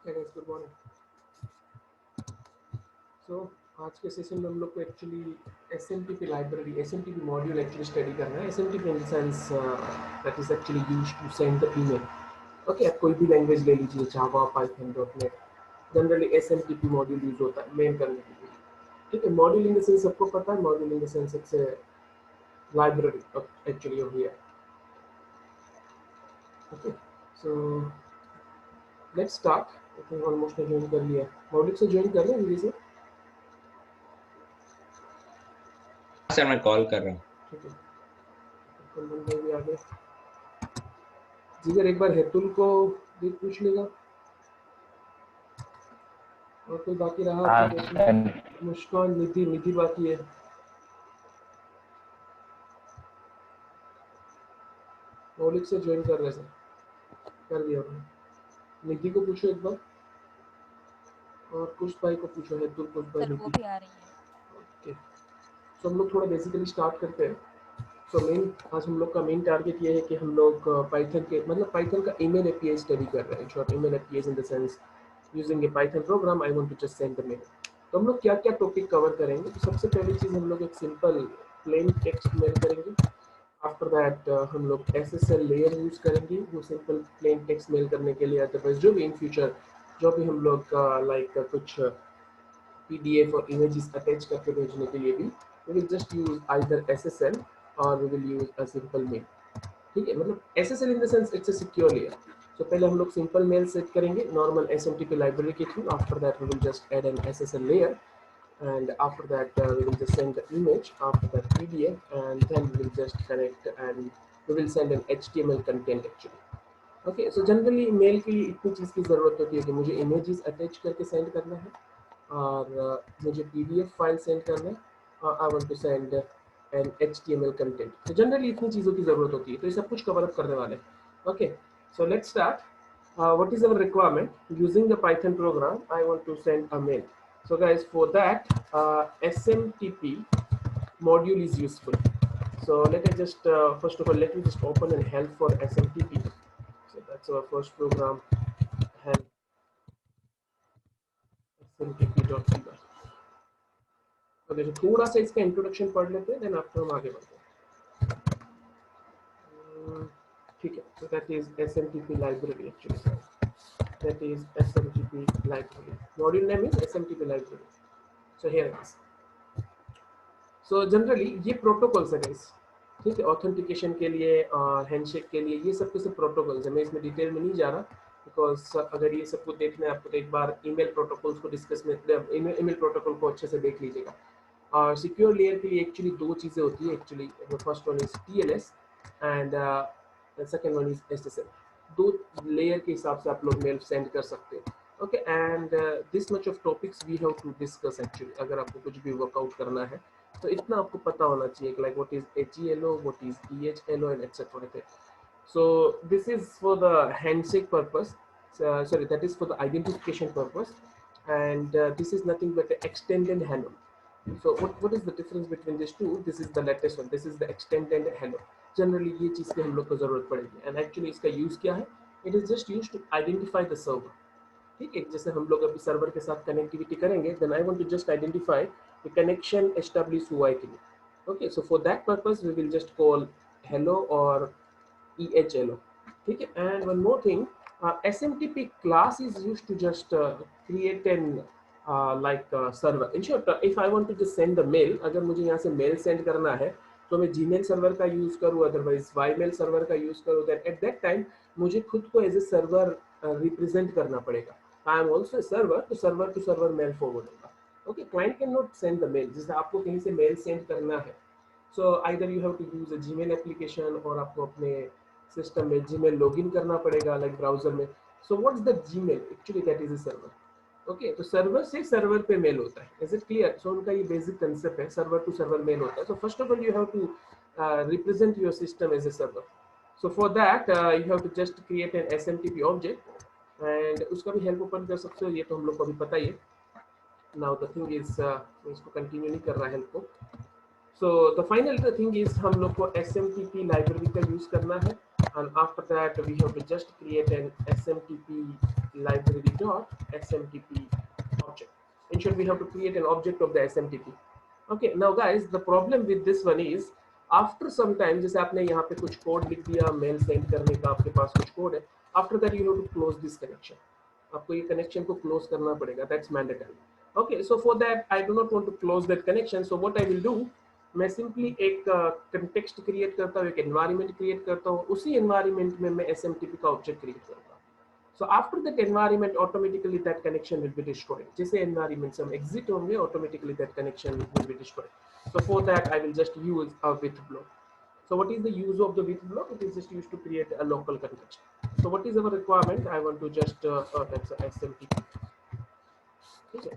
Hey guys, good morning. So आज के session में हम लोग को actually SMTP library SMTP module actually study करना है. SMTP in sense that is actually used to send the email. Okay, आप कोई भी लैंग्वेज ले लीजिए, Java, Python, dot net. Generally SMTP module use होता है मेल करने के लिए. ठीक है, मॉड्यूल इन द सेंस सबको पता है. Module in the sense it's a library actually over here. Okay, so let's start. I think almost join कर लिया. मॉड्यूल से ज्वाइन कर लें जल्दी से. सर मैं कॉल कर रहा हूँ. ठीक है, कुंदन भाई भी आ गए. जिगर एक बार हेतुल को भी पूछ लेगा. और कोई बाकी रहा? मुस्कान, निधि बाकी है. मौलिक से ज्वाइन कर रहे सर, कर दिया उन्होंने. निधि को पूछो एक बार, और कुछ भाई को पूछो. हेतुल, कुछ भाई, सर वो भी आ रही है. ओके, तो हम लोग थोड़ा बेसिकली स्टार्ट करते हैं. सो आज हम लोग का मेन टारगेट ये है कि हम लोग पाइथन के पाइथन का ईमेल एपीआई स्टडी कर रहे हैं. Short email API in the sense using a Python program I want to just send the mail. तो हम लोग क्या क्या टॉपिक कवर करेंगे. तो सबसे पहली चीज़ हम लोग एक सिंपल प्लेन टेक्स्ट मेल करेंगे. आफ्टर दैट हम लोग SSL लेयर यूज़ करेंगे वो सिंपल प्लेन टेक्स्ट मेल करने के लिए. अदरवाइज जो भी इन फ्यूचर जो भी हम लोग लाइक कुछ PDF और इमेजेस अटैच करके भेजने के लिए भी we will just use either SSL or we will use a simple mail. ठीक है, SSL in the sense it's a secure layer. So पहले हम लोग सिंपल मेल सेट करेंगे नॉर्मल SMTP लाइब्रेरी के through. After that we will just add an SSL layer and after that we will just send the image, after that PDF, and then we will just connect and we will send an HTML content actually. Okay, so generally mail के लिए इतनी चीज़ की ज़रूरत होती है कि मुझे images attach करके सेंड करना है और मुझे PDF फाइल सेंड करना है और I want to send an HTML content. तो जनरली इतनी चीज़ों की ज़रूरत होती है, तो ये सब कुछ कवर अप करने वाले हैं. Okay, so let's start. What is our requirement? Using the Python program, I want to send a mail. So guys, for that SMTP module is useful. So let us just first of all let me just open and help for SMTP. So that's our first program, help smtp.py. Okay, तो थोड़ा सा इसका introduction पढ़ लेते हैं, then after हम आगे बढ़ते हैं. ठीक है, so that is SMTP library actually. That is SMTP library. Module name is SMTP library. So here it is. So generally ये प्रोटोकॉल्स है guys. ठीक है, ऑथेंटिकेशन के लिए और हैंडशेक के लिए ये सब के सब प्रोटोकॉल्स है. मैं इसमें डिटेल में नहीं जा रहा बिकॉज अगर ये सब कुछ देखना है आपको तो एक बार ईमेल प्रोटोकॉल्स को डिस्कस में ईमेल प्रोटोकॉल को अच्छे से देख लीजिएगा. और सिक्योर लेयर के लिए एक्चुअली दो चीज़ें होती है actually. First one is TLS and second one is SSL. दो लेयर के हिसाब से आप लोग मेल सेंड कर सकते हैं. Okay, and this much of topics we have to discuss actually. अगर आपको कुछ भी वर्कआउट करना है तो इतना आपको पता होना चाहिए like what is HELO, what is EHLO and etcetera. So this is for the handshake purpose. Sorry, that is for the identification purpose, and this is nothing but the extended hello. So what is the difference between these two? This is the latest one. This is the extended hello. Generally ये चीज़ की हम लोग को ज़रूरत पड़ेगी. And actually इसका use क्या है? It is just used to identify the server. ठीक है, जैसे हम लोग अभी सर्वर के साथ कनेक्टिविटी करेंगे, then I want to just identify the connection established हुआ है कि नहीं. Okay, so for that purpose we will just call hello or EHLO. ठीक है, and one more thing, SMTP class is used to just create an server. In short, if I want to just send the mail, अगर मुझे यहाँ से mail send करना है तो मैं Gmail सर्वर का यूज़ करूँ, अदरवाइज Ymail सर्वर का यूज़ करूँ, then at that time मुझे खुद को एज ए सर्वर रिप्रेजेंट करना पड़ेगा. आई एम ऑल्सो सर्वर, तो server to server mail forward होगा. Okay, client can not send the mail. जैसे आपको कहीं से मेल सेंड करना है, so either you have to use a Gmail application और आपको अपने सिस्टम में Gmail लॉगिन करना पड़ेगा लाइक ब्राउजर में. So what's the Gmail? Actually that is a server. Okay, तो सर्वर से सर्वर पे मेल होता है. Is it clear? सो उनका ये बेसिक कंसेप्ट है, सर्वर टू सर्वर मेल होता है. So first of all you have to represent your system as a server. So for that you have to just create an SMTP object and उसका भी help open कर सकते हो. ये तो हम लोग को अभी पता ही है. Now the thing is इसको कंटिन्यू नहीं कर रहा हेल्प को. So the final thing is हम लोग को SMTP लाइब्रेरी का यूज करना है, and after that we have to just create an SMTP library dot smtp object. In short, we have to create an object of the smtp. Okay, now guys, the problem with this one is after some time, जैसे आपने यहाँ पे कुछ code लिख दिया mail send करने का, आपके पास कुछ कोड है, after that you have to close this connection. आपको ये कनेक्शन को क्लोज करना पड़ेगा, that's mandatory. Okay, so for that I do not want to close that connection, so what I will do, मैं सिंपली एक context create करता हूँ, एक एनवायरनमेंट क्रिएट करता हूँ, उसी एनवायरनमेंट में मैं एसएमटीपी का ऑब्जेक्ट क्रिएट करता हूँ. So after that environment, automatically that connection will be destroyed. जैसे environment से हम exit होंगे, automatically that connection will be destroyed. So for that, I will just use a with block. So what is the use of the with block? It is just used to create a local context. So what is our requirement? I want to just that's SMTP. Okay.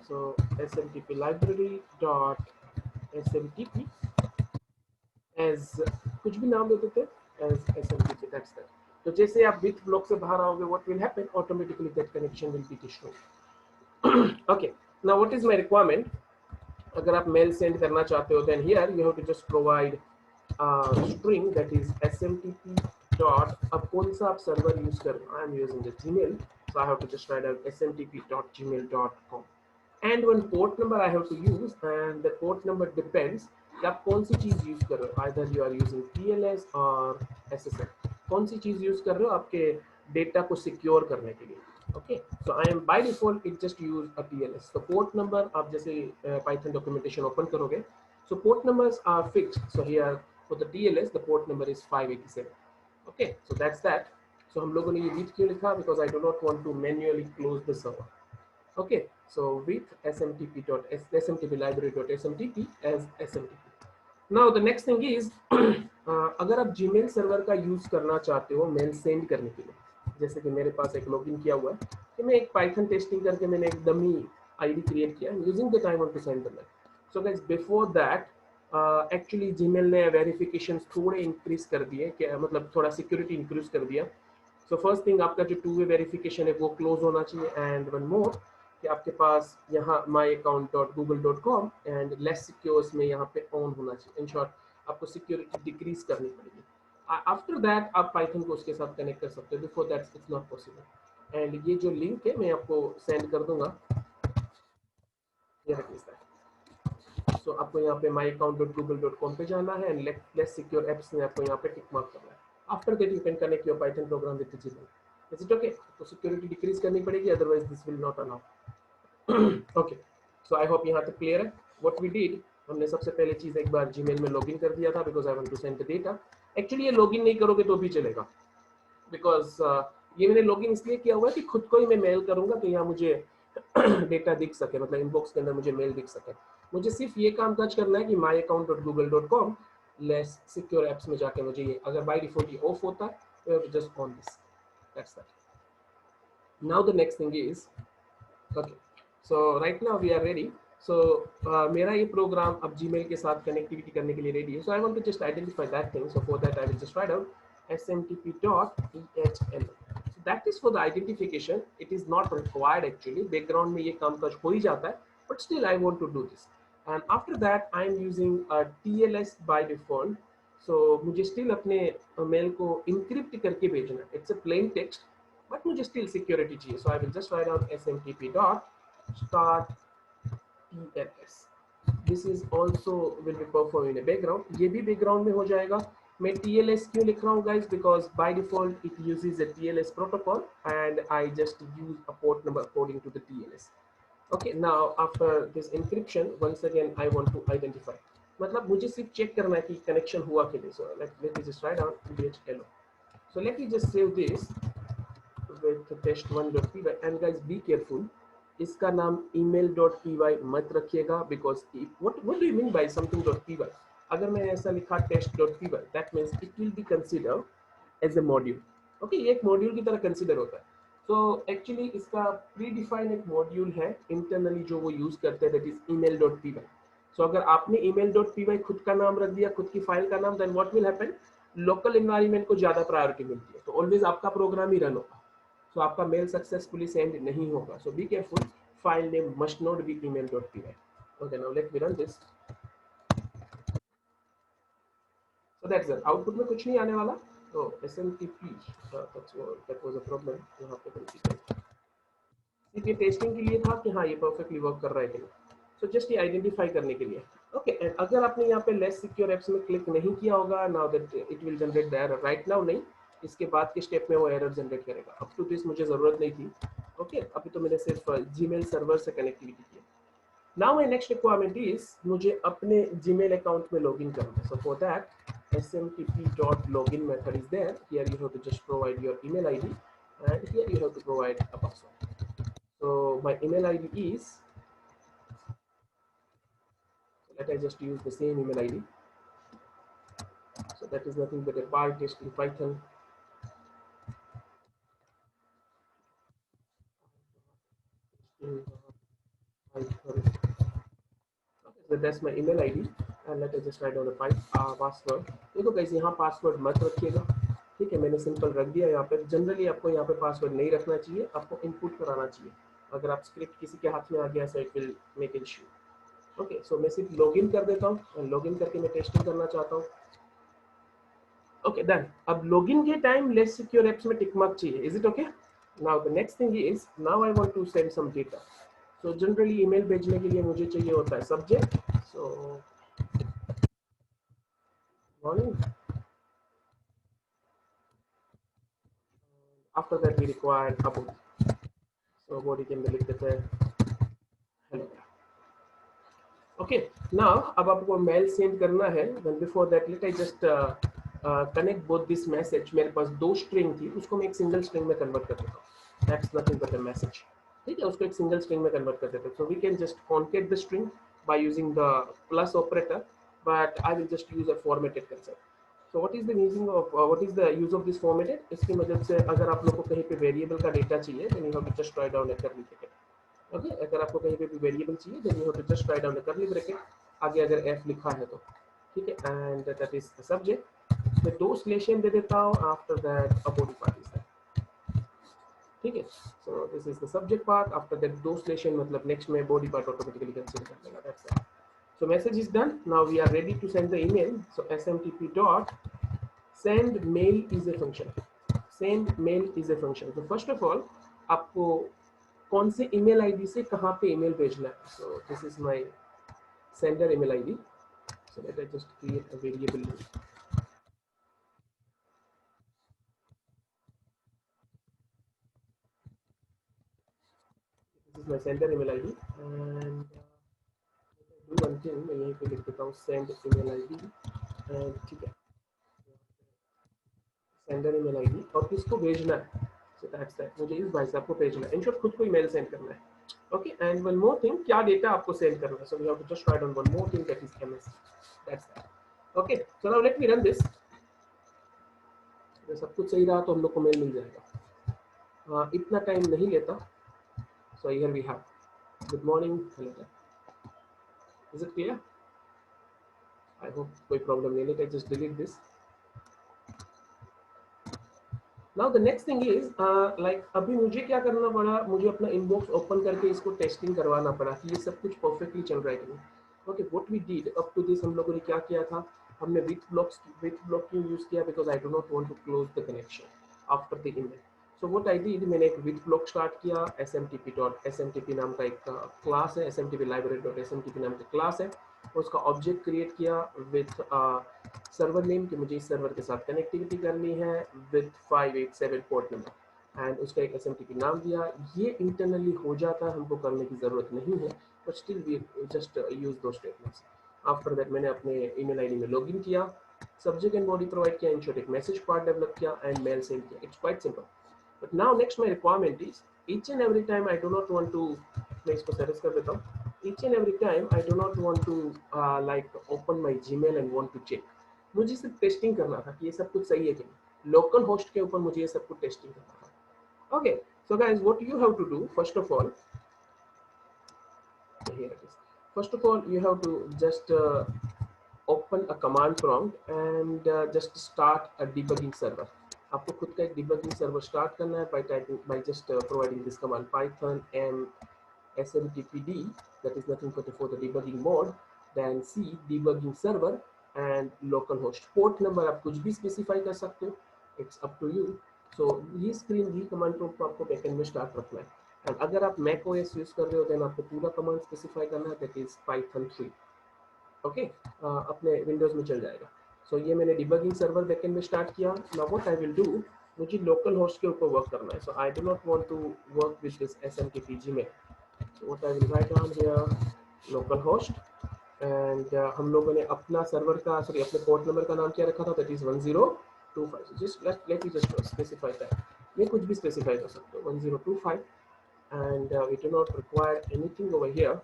So SMTP library dot SMTP as कुछ भी नाम देते थे as SMTP. That's that. तो जैसे आप with block से बाहर आओगे, what will happen? Automatically that connection will be destroyed. Okay. Now what is my requirement? अगर आप mail send करना चाहते हो, then here you have to just provide a string that is smtp dot. अब कौन सा आप server use कर रहे हो? I am using the Gmail, so I have to just write out smtp dot gmail.com. And one port number I have to use, and the port number depends कि आप कौन सी चीज यूज कर रहे हो. Either you are using TLS or SSL. कौन सी चीज use कर रहे हो आपके डेटा को सिक्योर करने के लिए. Okay, so I am by default it just use a TLS. तो पोर्ट नंबर आप जैसे पाइथन डॉक्यूमेंटेशन ओपन करोगे, so port numbers are fixed. So here for the TLS the port number is 587. Okay, so that's that. So हम लोगों ने ये with क्यों लिखा? Because I do not want to manually close the server. Okay, so with smtp library.smtp as smtp. Now the next thing is अगर आप Gmail server का use करना चाहते हो मेल सेंड करने के लिए, जैसे कि मेरे पास एक लॉगिन किया हुआ है कि मैं एक पाइथन टेस्टिंग करके मैंने एक डमी आईडी क्रिएट किया using that I want to send the mail. So guys before that actually Gmail ने वेरिफिकेशन थोड़े इंक्रीज कर दिए, क्या मतलब थोड़ा सिक्योरिटी इंक्रीज कर दिया. सो फर्स्ट थिंग आपका जो 2-वे वेरिफिकेशन है वो क्लोज होना चाहिए. एंड वन मोर कि आपके पास यहाँ myaccount.google.com एंड लेस सिक्योर्स में यहाँ पे ऑन होना चाहिए. इन शॉर्ट आपको सिक्योरिटी डिक्रीज करनी पड़ेगी. आफ्टर दैट आप पाइथन को उसके साथ कनेक्ट कर सकते हो. Before that it's not possible. And ये जो लिंक है मैं आपको सेंड कर दूंगा. सो आपको यहाँ पे myaccount.google.com पे जाना है एंड लेस सिक्योर एप्स में आपको यहाँ पे टिक मार्क करना है. After that you can connect your Python programme with Gmail. Is it okay? तो सिक्योरिटी डिक्रीज करनी पड़ेगी, otherwise this will not allow. Okay, so I hope यहाँ तक क्लियर है. व्हाट वी डिड, हमने सबसे पहले चीज एक बार Gmail में लॉगिन कर दिया था because I want to send the data. Actually ये लॉगिन नहीं करोगे तो भी चलेगा बिकॉज ये मैंने लॉगिन इसलिए किया हुआ है कि खुद को ही मैं मेल करूंगा तो यहाँ मुझे डेटा दिख सके, मतलब इनबॉक्स के अंदर मुझे मेल दिख सके. मुझे सिर्फ ये काम काज करना है कि myaccount.google.com लेस सिक्योर एप्स में जाके मुझे ये, अगर बाय डिफॉल्ट ये ऑफ होता है तो just on this. That's that. Now the next thing is okay, so right now we are ready. So मेरा ये प्रोग्राम अब Gmail के साथ कनेक्टिविटी करने के लिए रेडी है. So I want to just identify that thing. So for that I will just write out smtp.ehl. So that is for the identification. It is not required actually. Background में ये काम काज हो ही जाता है, but still I want to do this. And after that I am using a TLS by default. So मुझे still अपने mail को encrypt करके भेजना है. It's a plain text, but मुझे still security चाहिए. So I will just write out smtp.start TLS. This is also will be performed in a background. ये भी background में हो जाएगा. मैं TLS क्यों लिख रहा हूँ guys? Because by default it uses a TLS protocol and I just use a port number according to the TLS. Okay, now after this encryption, once again I want to identify. मतलब मुझे सिर्फ check करना है कि connection हुआ कि नहीं. So let me just write down hello. So let me just save this with test1.py and guys be careful. इसका नाम email.py मत रखिएगा because what do you mean by something.py? अगर मैं ऐसा लिखा test.py, that means it will be considered as a module. Okay, ये एक मॉड्यूल की तरह कंसिडर होता है. So actually इसका प्रीडिफाइंड एक मॉड्यूल है इंटरनली जो वो यूज करते हैं, that is email.py. So अगर आपने email.py खुद का नाम रख दिया, खुद की फाइल का नाम, then what will happen? Local environment को ज्यादा प्रायोरिटी मिलती है, तो ऑलवेज आपका प्रोग्राम ही रन होगा. So आपका मेल सक्सेसफुली सेंड नहीं होगा. So be careful. File name must not be email.py. Okay, now let me run this. So that's it. Output में कुछ नहीं आने वाला. Oh, SMTP, that was a problem यहाँ पे confusion। सिर्फ ये टेस्टिंग के लिए था कि हाँ ये परफेक्टली वर्क कर रहा है कि नहीं, सो जस्ट ये आइडेंटिफाई करने के लिए। ओके, एंड अगर आपने यहाँ पे लेस सिक्योर एप्स में क्लिक नहीं किया होगा, now that it will generate the error, right now नहीं, इसके बाद के स्टेप में वो एरर जनरेट करेगा। अप टू दिस मुझे जरूरत नहीं थी। ओके, अभी तो मैंने सिर्फ जीमेल सर्वर से कनेक्टिविटी की। Now my next requirement is मुझे अपने जीमेल अकाउंट में लॉगिन करना है। सो for that smtp.login method is there. Here you have to just provide your email ID, and here you have to provide a password. So my email ID is, let I just use the same email ID. So that is nothing but a PyTest in Python. Okay, so that's my email ID, and let us just write down the password. देखो guys, यहाँ password मत रखिएगा, ठीक है, मैंने simple रख दिया यहाँ पे। जनरली आपको यहाँ पे पासवर्ड नहीं रखना चाहिए, आपको इनपुट कराना चाहिए। अगर आप स्क्रिप्ट किसी के हाथ में आ गया, so it will make an issue. Okay, so मैं सिर्फ लॉगिन कर देता हूँ, लॉगिन करके मैं टेस्टिंग करना चाहता हूँ। Okay done. अब लॉगिन के टाइम लेस सिक्योर एप्स में टिक मार्क चाहिए, is it okay? Now the next thing is, now I want to send some data. So generally email भेजने के लिए मुझे चाहिए होता है subject, so morning, after that we require a body। So body के अंदर लिख देते हैं हेलो। ओके, नाउ अब आपको मेल सेंड करना है, then before that let I just connect both this message. मेरे पास दो स्ट्रिंग थी, उसको मैं एक सिंगल स्ट्रिंग में कन्वर्ट कर देता हूँ। That's nothing but a message, ठीक है, उसको एक सिंगल स्ट्रिंग में कन्वर्ट कर देते हैं। So we can just concat the string by using the plus operator, but I will just use a formatted concept. So what is the using of what is the use of this formatted? इसकी मदद से अगर आप लोग को कहीं पे variable का डेटा चाहिए, then you have to just write down a curly bracket. Okay, अगर आपको कहीं पे भी वेरिएबल चाहिए, then you have to just write down the curly bracket, आगे अगर f लिखा है तो, ठीक है, and that is the subject. मैं दो स्लेशन दे देता हूँ, after that a body part is that, ठीक है। So this is the subject part, after that दो स्लेशन मतलब नेक्स्ट में बॉडी पार्ट ऑटोमेटिकली कंसीडर कर लेगा। That's it. So message is done. Now we are ready to send the email. So smtp dot send mail is a function. Send mail is a function. So first of all, आपको कौन से email ID से कहाँ पे email भेजना है? So this is my sender email ID. So let I just create a variable. This is my sender email ID, and do one thing, मैं यहीं पे लिख देता हूँ send email ID, and ठीक है, सेंडर ईमेल आईडी और किसको भेजना है। सो दैट्स दैट, मुझे इस भाई साहब को भेजना है, इन शॉर्ट खुद को ईमेल सेंड करना है। Okay, and one more thing, क्या डेटा आपको सेंड करना है? So we have to just write on one more thing, that is MS. That's that. Okay, so now let me run this. अगर सब कुछ सही रहा तो हम लोग को मेल मिल जाएगा। इतना टाइम नहीं लेता। So here we have good morning hello, is it clear? I hope कोई प्रॉब्लम नहीं है। Let I just delete this. Now the next thing is like अभी मुझे क्या करना पड़ा, मुझे अपना इनबॉक्स ओपन करके इसको टेस्टिंग करवाना पड़ा कि ये सब कुछ परफेक्टली चल रहा है कि नहीं। Okay, what we did up to this, हम लोगों ने क्या किया था, हमने विथ ब्लॉकिंग यूज किया, because I do not want to close the connection after the email. So what I did, मैंने एक विथ ब्लॉक स्टार्ट किया, smtp नाम का एक क्लास है, smtp library.smtp नाम का क्लास है, उसका ऑब्जेक्ट क्रिएट किया विथ सर्वर नेम कि मुझे इस सर्वर के साथ कनेक्टिविटी करनी है विथ 587 पोर्ट नंबर, एंड उसका एक SMTP नाम दिया। ये इंटरनली हो जाता है, हमको करने की ज़रूरत नहीं है, but still we just use दो स्टेटमेंट्स। आफ्टर दैट मैंने अपने ईमेल आईडी में लॉगिन किया, सब्जेक्ट एंड बॉडी प्रोवाइड किया, इन शॉर्ट एक मैसेज पार्ट डेवलप किया, एंड मेल सेंड किया। It's quite simple. But now next my requirement is, each and every time I do not want to, मैं इसको search कर देता हूँ, each and every time I do not want to like open my Gmail and want to check। मुझे सिर्फ testing करना था कि ये सब कुछ सही है कि नहीं, लोकल होस्ट के ऊपर मुझे ये सब कुछ टेस्टिंग करना था। Okay, so guys what you have to do, first of all, here it is, first of all you have to just open a command prompt and just start a debugging server। आपको खुद का एक debugging server start करना है by just providing this command python m smtpd, that is nothing but for the debugging mode, then c debugging server and localhost port number आप कुछ भी specify कर सकते हो। It's up to you. So ये screen ये command prompt को आपको बैकएंड में स्टार्ट रखना है। एंड अगर आप मैक ओएस यूज कर रहे हो देन आपको पूरा कमांड स्पेसिफाई करना है, दैट इज पाइथन 3। ओके, अपने विंडोज में चल जाएगा। सो ये मैंने डिबगिंग सर्वर बैकएंड में स्टार्ट किया। Now what I will do, मुझे लोकल होस्ट के ऊपर वर्क करना है। So I do not want to work with this SMTP Gmail. So what I will write down here local host, and हम लोगों ने अपना सर्वर का सॉरी अपने पोर्ट नंबर का नाम क्या रखा था, that is 1025। Just let me just specify that, ये कुछ भी स्पेसिफाई कर सकते हो 1025, and we do not require anything over here.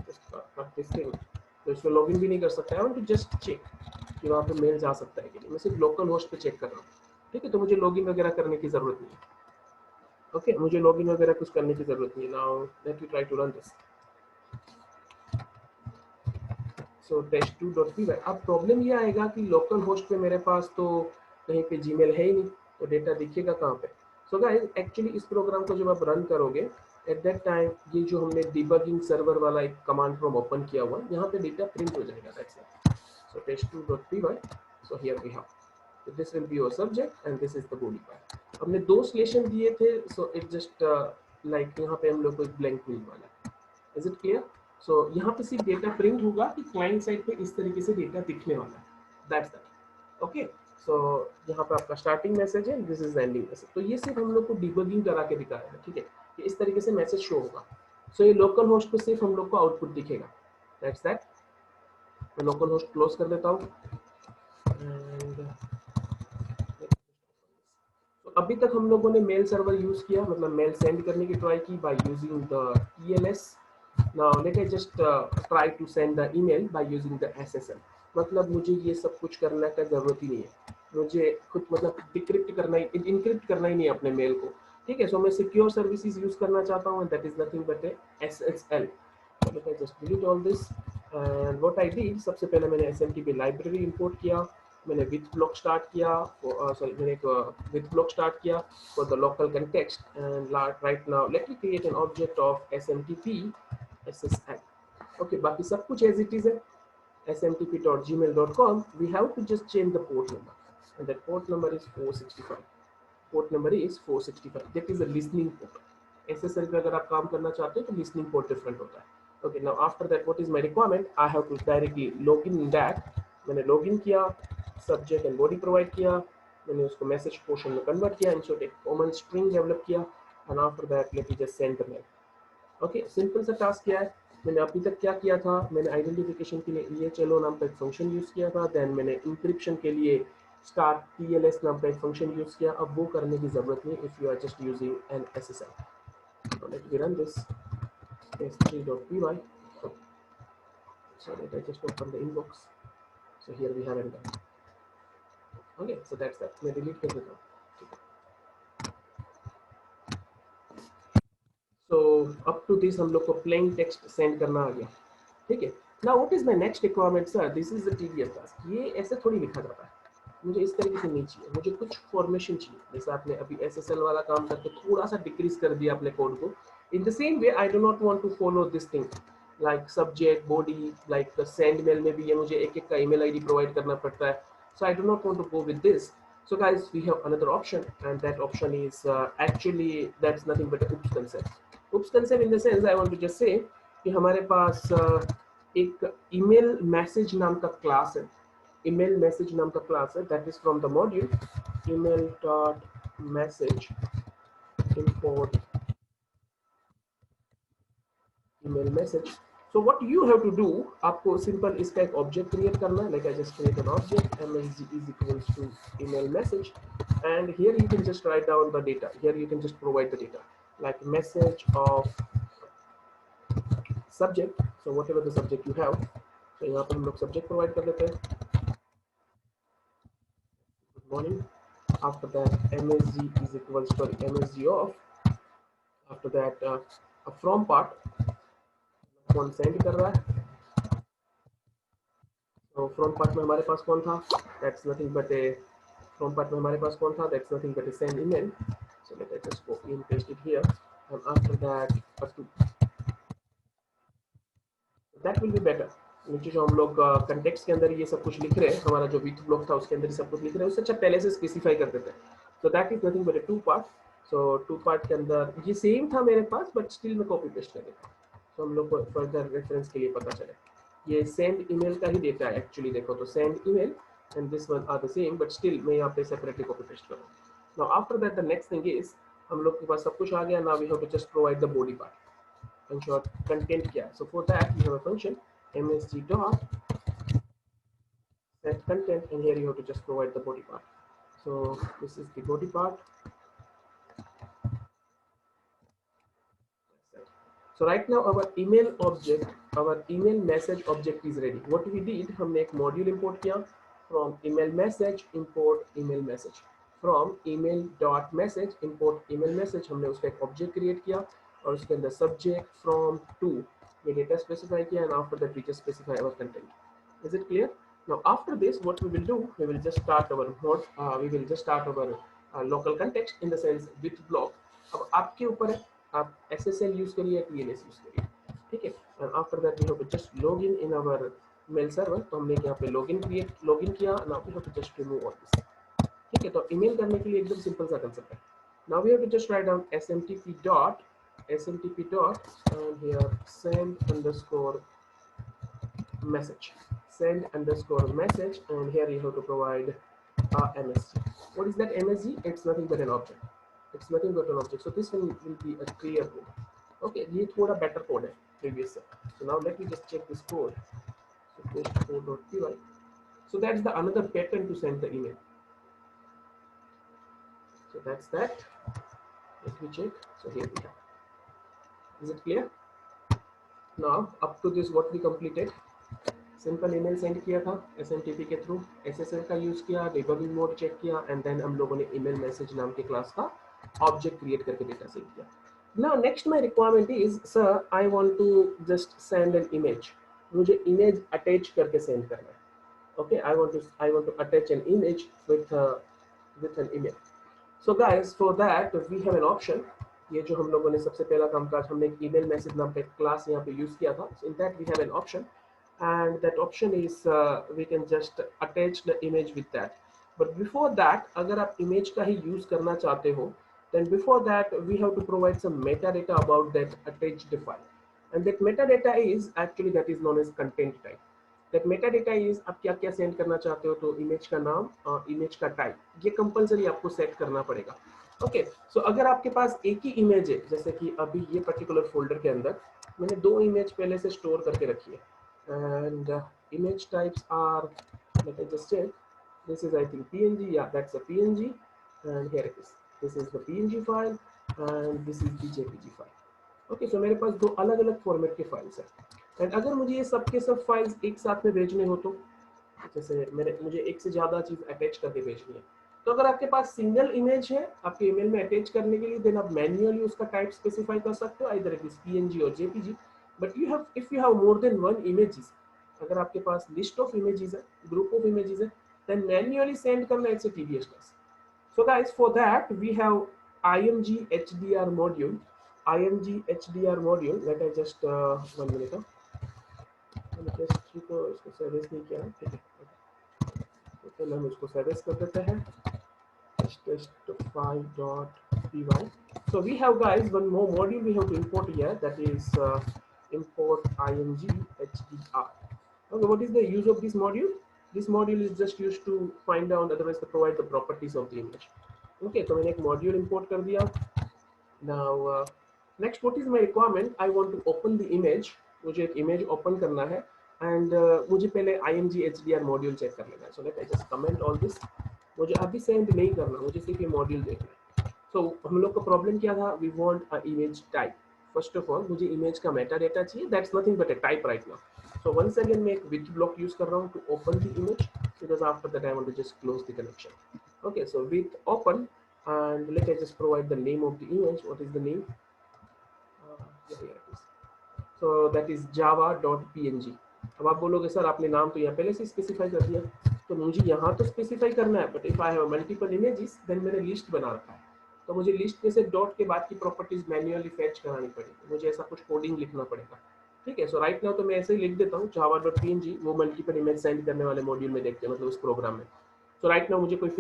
Just cut this thing, तो इसमें लॉगिन भी नहीं कर सकता है। I want to just check कि वहाँ पे मेल जा सकता है कि नहीं। मैं सिर्फ लोकल होस्ट पे चेक कर रहा हूँ, ठीक है। तो मुझे लॉगिन वगैरह करने की जरूरत नहीं है। ओके, मुझे लॉगिन वगैरह कुछ करने की जरूरत नहीं है। Now let me try to run this. So test2.py। अब प्रॉब्लम ये आएगा कि लोकल होस्ट पे मेरे पास तो कहीं पे जीमेल है ही नहीं, तो डेटा दिखेगा कहाँ पे। सो गाइस एक्चुअली इस प्रोग्राम को जब आप रन करोगे एट दैट टाइम ये जो हमने डिबगिंग सर्वर वाला एक कमांड फ्रॉम ओपन किया हुआ है यहाँ पे डेटा प्रिंट हो जाएगा। That's it. So test2.py, so here we have, so this will be your subject and this is the body part। हमने दो स्लेशन दिए थे, so it just like यहाँ पे हम लोग को एक ब्लैंक मिलने वाला है। Is it clear? सो यहाँ पे सिर्फ डेटा प्रिंट होगा कि क्लाइंट साइड पे इस तरीके से डेटा दिखने वाला है, दैट्स दैट। ओके, सो यहाँ पे आपका स्टार्टिंग मैसेज है, दिस इज एंडिंग मैसेज। तो ये सिर्फ हम लोग को डिबगिंग करा के दिखाया है, ठीक है। कि इस तरीके से मैसेज शो होगा। सो ये लोकल होस्ट पे सिर्फ हम लोग को आउटपुट दिखेगा, दैट्स दैट। मैं लोकल होस्ट क्लोज कर देता हूँ। तो अभी तक हम लोगों ने मेल सर्वर यूज किया, मतलब मेल सेंड करने की ट्राई की bye using the TLS। Now let us just try to send the email by using the SSL। मतलब मुझे ये सब कुछ करने का जरूरत ही नहीं है, मुझे खुद मतलब डिक्रिप्ट करना ही इनक्रिप्ट करना ही नहीं है अपने मेल को, ठीक है। सो मैं सिक्योर सर्विसेज यूज करना चाहता हूँ, that is nothing but SSL। let us just delete all this and what I did, सबसे पहले मैंने SMTP लाइब्रेरी इंपोर्ट किया, मैंने विथ ब्लॉक स्टार्ट किया, सॉरी मैंने एक विथ ब्लॉक स्टार्ट किया for the local context and right now let me create an object of SMTP SSL। Okay, बाकी सब कुछ एज इट इज है। smtp.gmail.com, we have to just change the port number and that port number is 465। port number is 465, that is a listening port। SSL पे अगर आप काम करना चाहते हो तो listening port different होता है। Okay, now after that what is my requirement, I have to directly log in that। मैंने login किया, subject and body provide किया, मैंने उसको message portion में convert किया, insert एक common string develop किया and after that let me just send the mail। Okay, simple सा टास्क किया है। मैंने अभी तक क्या किया था, मैंने आइडेंटिफिकेशन के लिए ये चलो नाम का एक फंक्शन यूज किया था, देन मैंने इंक्रिप्शन के लिए स्टार्ट TLS नाम का एक फंक्शन यूज किया। अब वो करने की जरूरत नहीं if you are just using an SSL। so let me run this test3.py। so let I just open the inbox। so here we have it done। okay, so that's that। मैं delete कर देता हूँ। So up to this हम लोग को plain text send करना आ गया, ठीक है। Now what is my next requirement sir? This is a tedious task। ये ऐसे थोड़ी लिखा जाता है, मुझे इस तरीके से नहीं चाहिए, मुझे कुछ फॉर्मेशन चाहिए। जैसे आपने अभी SSL वाला काम करके थोड़ा सा डिक्रीज कर दिया अपने कोड को। In the same way I do not want to follow this thing like subject body like the send mail में भी ये मुझे एक एक का email ID प्रोवाइड करना पड़ता है। So I do not want to go with this। So guys we have another option and that option is actually that's nothing but oops concept। oops concept in the sense I want to just say कि हमारे पास एक email message नाम का class है, email message नाम का class है, that is from the module email dot message import email message। so what you have to do, आपको सिंपल इसका एक ऑब्जेक्ट क्रिएट करना है। like I just create an object msg is equals to email message and here you can just write down the data, here you can just provide the data like message of subject। so whatever the subject you have, so यहाँ पर हम लोग subject provide कर देते हैं good morning। after that msg is equals to msg of, after that a from part कौन send कर रहा है। तो फ्रॉम पार्ट में हमारे पास कौन था, that's nothing but A from part में हमारे पास कौन था, that's nothing but A send email. So let us just copy and paste it here and after that that will be better। नीचे जो हम लोग कंटेक्स्ट के अंदर ये सब कुछ लिख रहे हैं, हमारा जो विथ ब्लॉक था उसके अंदर ही सब कुछ लिख रहे हैं, उससे अच्छा पहले से स्पेसिफाई कर देते हैं. So that is nothing but A 2 part. So 2 part के अंदर ये सेम था मेरे पास, बट स्टिल मैं कॉपी पेस्ट कर देता हूँ, तो हम लोग को फर्दर रेफरेंस के लिए पता चले. ये सेंड ईमेल का ही डेटा है एक्चुअली, देखो तो send email and this one are the same, but still मैं यहाँ पे सेपरेटली कॉपी पेस्ट करूँ. Now after that the next thing is, हम लोग के पास सब कुछ आ गया. Now we have to just provide the body part. In short, content क्या है? So for that we have a function msg dot set content, and here you have to just provide the body part. So this is the body part. So right now our email object, our email message object is ready. What we did, हमने एक module import किया from email message import email message, from email dot message import email message. हमने उसका एक object create किया और उसके अंदर subject from to ये data specify किया, and after that we just specify our content. Is it clear? Now after this what we will do, we will just start our local context, in the sense with block. अब आपके ऊपर है, आप SSL use करिए, TLS use करिए, ठीक है. And after that we have to just log in in our mail server. तो हमने यहाँ पे लॉगिन किया. Now we have to just remove all this, ठीक है. तो ईमेल करने के लिए एकदम सिंपल सा कंसेप्ट है. Now we have to just write down smtp dot and here send underscore message, and here you have to provide MSG. What is that MSG? It's nothing but an object. So this one will be a clear code. Okay, ये थोड़ा better code है previous से. So now let me just check this code. So paste code.py. So that's the another pattern to send the email. So that's that. Let me check. So here we have. Is it clear? Now up to this what we completed. Simple email send किया था SMTP के through, SSL का use किया, debugging mode check किया, and then हम लोगों ने email message नाम के क्लास का ऑब्जेक्ट क्रिएट करके डेटा सेंड किया. Now next my requirement is, sir I want to just send an image. मुझे इमेज अटैच करके सेंड करना है. Okay, I want to attach an image with an email. So guys, for that we have an option. ये जो हम लोगों ने सबसे पहला कामकाज, हमने एक ईमेल मैसेज नाम का क्लास यहाँ पे यूज किया था. In that we have an option, and that option is we can just attach the image with that. But before that, अगर आप image का ही use करना चाहते हो, then before that we have to provide some metadata about that attached file, and that metadata is actually that is known as content type. That metadata is आप क्या क्या send करना चाहते हो, तो image का नाम और image का type, ये compulsory आपको set करना पड़ेगा. Okay, so अगर आपके पास एक ही image है, जैसे कि अभी ये particular folder के अंदर मैंने 2 image पहले से store करके रखी है, and image types are, let me just check, this is I think PNG, yeah, that's a PNG, and here it is, this is the PNG file and this is the JPG file. Okay, so मेरे पास 2 अलग अलग format के files हैं, and अगर मुझे ये सब के सब फाइल्स एक साथ में भेजने हो, तो जैसे मुझे एक से ज़्यादा चीज़ अटैच करके भेजनी है, तो अगर आपके पास सिंगल इमेज है आपके ईमेल में अटैच करने के लिए, देन आप मैन्युअली उसका टाइप स्पेसिफाई कर सकते हो, आइदर इट इज PNG और JPG. But if you have more than one images, अगर आपके पास list of images है, group of images है, then manually send करना it's a tedious task. So guys, for that we have IMG HDR module. Let I just 1 minute. को इसको service नहीं किया, ठीक है. तो पहले हम इसको सर्विस कर देते हैं. test5.py. So we have guys one more module we have to import here, that is import img hdr. Okay, what is the use of this module? This module is just used to find out, otherwise to provide the properties of the image. Okay, तो मैंने एक module import कर दिया. Now next, what is my requirement? I want to open the image. मुझे एक image open करना है, and मुझे पहले img hdr module check कर लेना है. So let I just comment all this. मुझे अभी सेंड नहीं करना, मुझे सिर्फ ये मॉड्यूल देखना है. सो हम लोग का प्रॉब्लम क्या था, we want a image type. First of all मुझे इमेज का मेटा डेटा चाहिए, that's nothing but a type right now. So once again मैं एक विथ ब्लॉक यूज कर रहा हूँ to open the image, because after that I want to just close the connection. Okay, so with open, and let I just provide the name of the image. What is the name? So that is java.png. अब आप बोलोगे sir आपने नाम तो यहाँ पहले से specify कर दिया, तो मुझे यहाँ तो स्पेसिफाई करना है, but if I have multiple images then मैंने लिस्ट बना रखा है, तो मुझे लिस्ट में से डॉट के बाद की प्रॉपर्टीज मैन्युअली फेच करानी पड़ेगी, मुझे ऐसा कुछ कोडिंग लिखना पड़ेगा. ठीक है। सो राइट नाउ तो मैं ऐसे ही लिख देता हूँ java.png, वो मल्टीपल इमेज सेंड करने वाले मॉड्यूल में देखते हैं, मतलब उस प्रोग्राम में। सो राइट नाउ मुझे कोई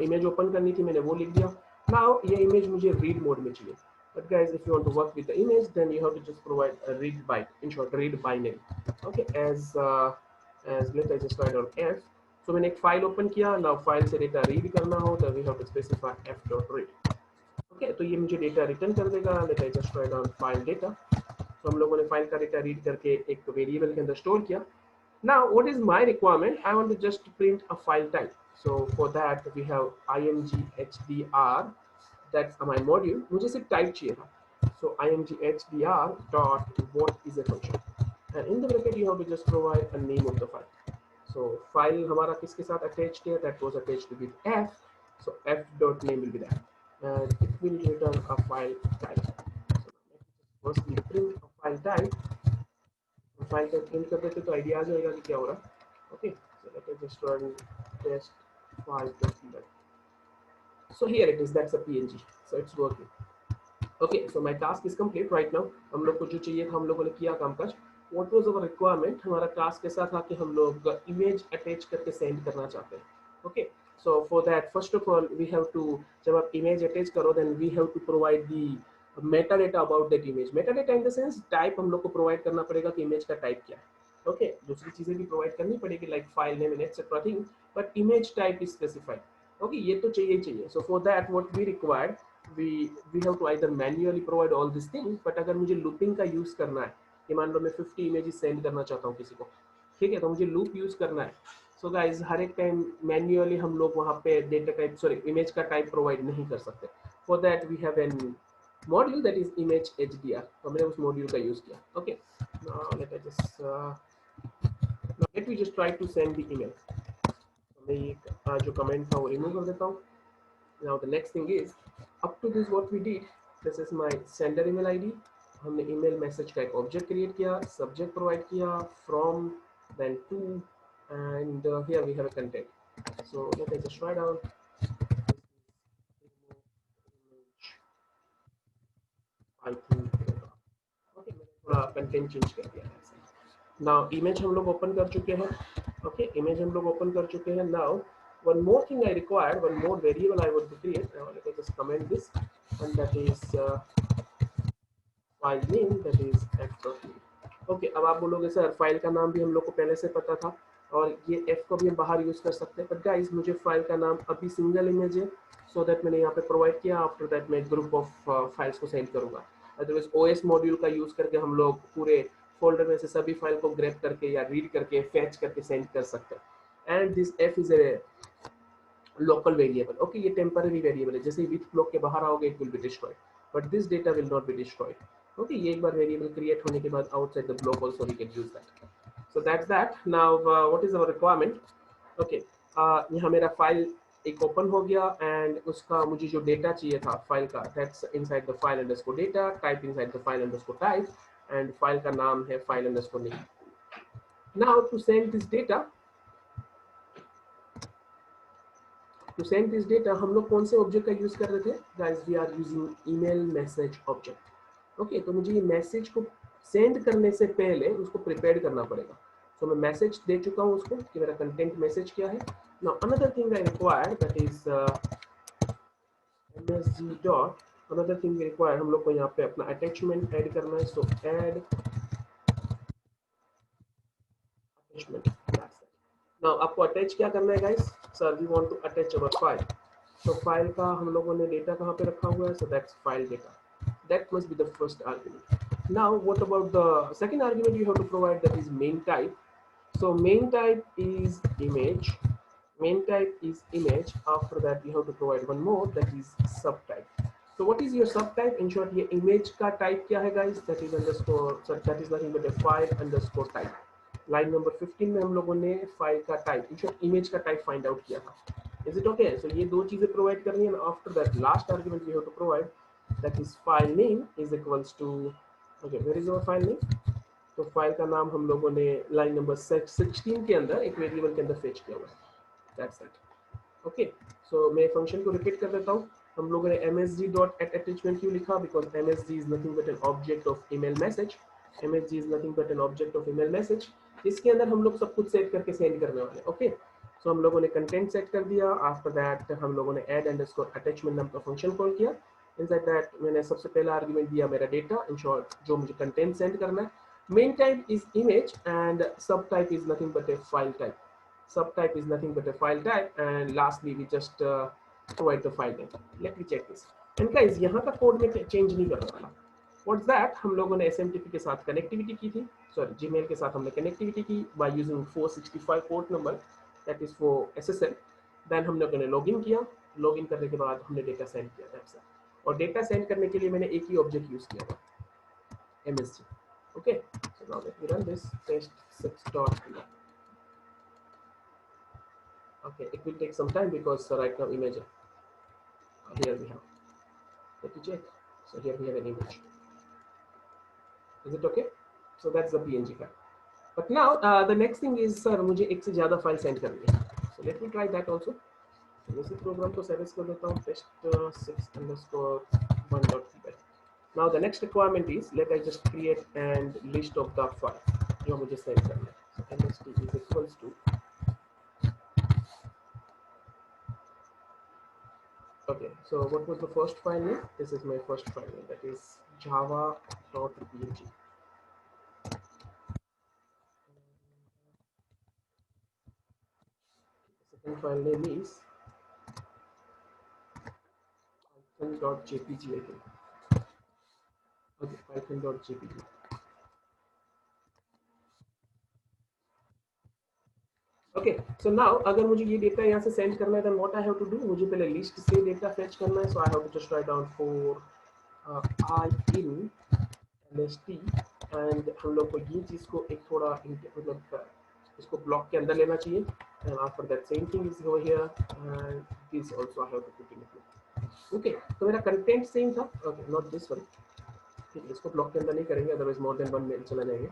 इमेज ओपन करनी थी, मैंने वो लिख दिया। नाउ ये इमेज मुझे रीड मोड में चाहिए, but guys if you want to work with the image then you have to just provide a read byte, in short read binary, okay, as let us just write down f. so मैंने एक file open किया, now file से data read करना हो तो we have to स्पेसिफाई f.read, okay. तो ये मुझे डेटा रिटर्न कर देगा, let us just write down file data. तो हम लोगों ने फाइल का डेटा रीड करके एक वेरिएबल के अंदर स्टोर किया। Now, what is my requirement? I want to just print a file type. So for that we have imghdr. That's my module. मुझे सिर्फ type चाहिए था. So imghdr dot what is a function. And in the bracket you have to just provide a name of the file. So file हमारा किसके साथ attached है? That was attached with f. So f dot name will be that. And it will return a file type. So first we print a file type. File का print कर देते तो idea आ जाएगा कि क्या हो रहा है, okay. So let us just run test file dot P. So here it is, that's a png, so it's working, okay. So my task is complete right now. हम लोग को जो चाहिए था हम लोगों ने किया काम काज। What was our requirement? हमारा टास्क ऐसा था कि हम लोग इमेज अटैच करके सेंड करना चाहते हैं, okay. So for that first of all we have to, जब आप इमेज अटैच करो then we have to provide the metadata about that image. Metadata in the sense type हम लोग को प्रोवाइड करना पड़ेगा कि इमेज का टाइप क्या है, ओके। दूसरी चीजें भी प्रोवाइड करनी पड़ेगी like file name and etcetera thing, but image type is specified, okay. ये तो चाहिए ही चाहिए। So for that what we required, we have to either manually provide all these things, but अगर मुझे लूपिंग का यूज करना है कि मान लो मैं 50 इमेजेस सेंड करना चाहता हूँ किसी को, ठीक है, तो मुझे लूप यूज करना है। सो गाइस हर एक टाइम मैन्युअली हम लोग वहाँ पे डेटा टाइप सॉरी इमेज का टाइप प्रोवाइड नहीं कर सकते। For that we have an module that is image hdr, तो मैंने उस मॉड्यूल का यूज किया, okay. Let me just try to send the email. मैं ये जो कमेंट था वो रिमूव कर देता हूँ। Now the next thing is, up to this what we did, this is my sender email id. हमने email message का एक object create किया, subject provide किया, from, then to, and here we have a content. So let me just write down. I think okay, मैंने थोड़ा content change कर दिया है। Now image हम लोग open कर चुके हैं, okay, image हम लोग open कर चुके हैं। Now one more thing I required, one more variable I would create. Now let me just comment this, and that is file name, that is f.name, okay. अब आप बोलोगे सर फाइल का नाम भी हम लोग को पहले से पता था और ये f को भी हम बाहर यूज कर सकते हैं, बट गाइस मुझे फाइल का नाम अभी सिंगल इमेज है, सो दैट मैंने यहाँ पे प्रोवाइड किया। आफ्टर दैट मैं ग्रुप ऑफ फाइल्स को सेंड करूंगा। अदरवाइज ओएस मॉड्यूल का यूज करके हम लोग पूरे फोल्डर में से सभी फाइल को ग्रैब करके या रीड करके फैच करके सेंड कर सकते हैं। And this f is a local variable, okay. ये टेम्पररी वेरिएबल है, जैसे ही विथ ब्लॉक के बाहर आओगे it will be destroyed, but this data will not be destroyed, okay. ये एक बार वेरिएबल क्रिएट होने के बाद outside the block also we can use that. So that's that. Now what is our requirement, okay. यहाँ मेरा file एक open हो गया एंड उसका मुझे जो डेटा चाहिए था फाइल का, that's inside the file underscore data, type inside the file underscore type, and file का नाम है file underscore name. Now to send this data, to send this data हम लोग कौन से ऑब्जेक्ट का यूज कर रहे थे guys? We are using email message object, okay. तो मुझे ये मैसेज को सेंड करने से पहले उसको प्रिपेयर करना पड़ेगा। तो मैं मैसेज दे चुका हूँ उसको कि मेरा कंटेंट मैसेज क्या है। Now another thing I require, that is msg dot, another thing we require, हम लोग को यहाँ पे अपना अटैचमेंट ऐड करना है। सो ऐड अटैचमेंट, नाउ आपको अटैच क्या करना है guys? Sir we want to attach our file. तो फाइल का हम लोगों ने डेटा कहाँ पे रखा हुआ है? So that's file data, that must be the first argument. Now what about the second argument you have to provide, that is main type. So main type is image, main type is image. After that you have to provide one more, that is subtype. So what is your subtype? In short, ये image का type क्या है guys? That is underscore, sorry, that is nothing but a file underscore type. Line number 15 में हम लोगों ने file का type, in short image का टाइप फाइंड आउट किया था। Is it okay? सो ये दो चीजें प्रोवाइड करनी है। After that last argument we have to provide, that is file name is equals to, okay, where is our file name? तो file का नाम हम लोगों ने लाइन नंबर 16 के अंदर एक वेरिएबल के अंदर फेच किया हुआ है, दैट्स इट, ओके। सो मैं फंक्शन को रिपीट कर देता हूँ। हम लोगों ने msg.add attachment क्यों लिखा? Because msg is nothing but an object of email message. MSG is nothing but an object of email message. इसके अंदर हम लोग सब कुछ सेट करके सेंड करने वाले। ओके, सो हम लोगों ने कंटेंट सेट कर दिया। आफ्टर दैट हम लोगों ने ऐड अंडरस्कोर अटैचमेंट नाम का फंक्शन कॉल किया। इनसाइड दैट मैंने सबसे पहला आर्गुमेंट दिया मेरा डेटा, इन शॉर्ट जो मुझे कंटेंट सेंड करना है। Main type is image and sub type is nothing but a file type. Sub type is nothing but a file type, and lastly we just provide the file name. Let me check this. And guys, यहाँ का code में change नहीं करने वाला। What's that? हम लोगों ने SMTP के साथ कनेक्टिविटी की थी, सॉरी Gmail के साथ हमने कनेक्टिविटी की by using 465 port number, that is for SSL. Then हम लोगों ने लॉगिन किया। लॉगिन करने के बाद हमने डेटा सेंड किया था ऐसा, और डेटा सेंड करने के लिए मैंने एक ही ऑब्जेक्ट यूज किया था, MSG. Okay, so now let me run this test6.py. Okay, it will take some time because right now image here we have. Let me check. So here we have an image. Is it okay? So that's the PNG file. But now the next thing is sir मुझे एक से ज़्यादा file send करनी है. So let me try that also. So इसी program को service कर देता हूँ test6_1.py. Now the next requirement is let I just create and list of the file जो मुझे send करना है. So mst is equals to. Okay, so what was the first file name? This is my first file name, that is java.png. The second file name is python.jpg, I think. Okay, python.jpg. Okay, so now अगर मुझे ये data यहाँ से send करना है, then what I have to do? मुझे पहले list से डेटा फेच करना है, so I have to just write down for I in lst, and हम लोग को ये चीज़ को एक थोड़ा मतलब इसको ब्लॉक के अंदर लेना चाहिए, and after that same thing is over here, and this also I have to put in it. Okay, तो मेरा कंटेंट सेम था. Okay, not this one. ठीक है, इसको ब्लॉक के अंदर नहीं करेंगे, otherwise more than one mail चला जाएंगे.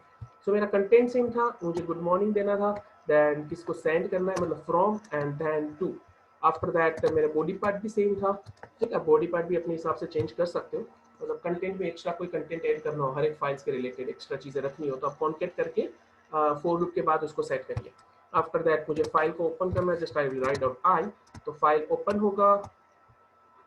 सो मेरा कंटेंट सेम था, मुझे गुड मॉर्निंग देना था, देन किसको सेंड करना है मतलब from and then to. After that मेरा बॉडी पार्ट भी सेम था. ठीक है, बॉडी पार्ट भी अपने हिसाब से चेंज कर सकते हो, मतलब कंटेंट में एक्स्ट्रा कोई कंटेंट ऐड करना हो, हर एक फाइल्स के रिलेटेड एक्स्ट्रा चीज़ें रखनी हो तो आप कॉन्केट करके फॉर लूप के बाद उसको सेट करिए. आफ्टर दैट मुझे फाइल को ओपन करना है, just I will write out I, तो फाइल ओपन होगा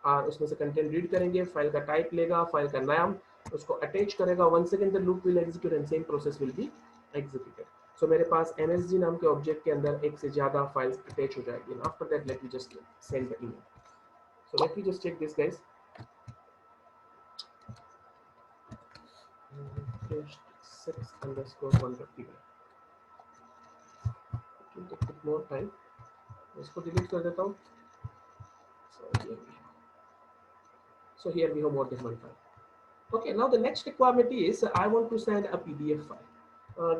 और उसमें से कंटेंट रीड करेंगे, फाइल का टाइप लेगा, फाइल का नाम, उसको अटैच करेगा. Once again the loop will execute and same process will be executed. So मेरे पास MSG नाम के ऑब्जेक्ट के अंदर एक से ज्यादा फाइल्स अटैच हो जाएगी. After that let me just send the email. So let me just check this guys. test6_1.py. It will take a bit more time. इसको डिलीट कर देता हूँ. So here we have more than one file. Okay, now the next requirement is I want to send a PDF file.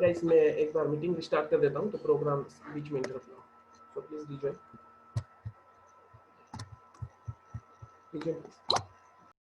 Guys, मैं एक बार meeting restart कर देता हूँ तो प्रोग्राम बीच में इंटरप्ट ना हो. So please rejoin. Rejoin please.